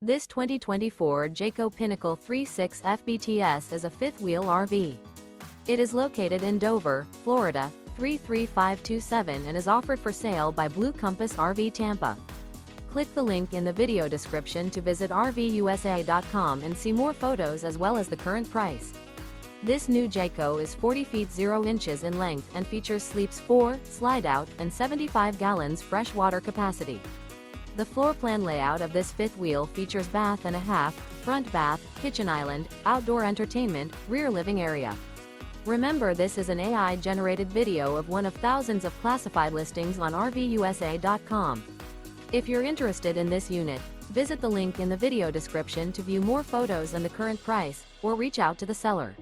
This 2024 Jayco Pinnacle 3.6 FBTS is a fifth-wheel RV. It is located in Dover, Florida, 33527 and is offered for sale by Blue Compass RV Tampa. Click the link in the video description to visit RVUSA.com and see more photos as well as the current price. This new Jayco is 40 feet 0 inches in length and features sleeps 4, slide-out, and 75 gallons fresh water capacity. The floor plan layout of this fifth wheel features bath and a half, front bath, kitchen island, outdoor entertainment, rear living area. Remember, this is an AI-generated video of one of thousands of classified listings on RVUSA.com. If you're interested in this unit, visit the link in the video description to view more photos and the current price, or reach out to the seller.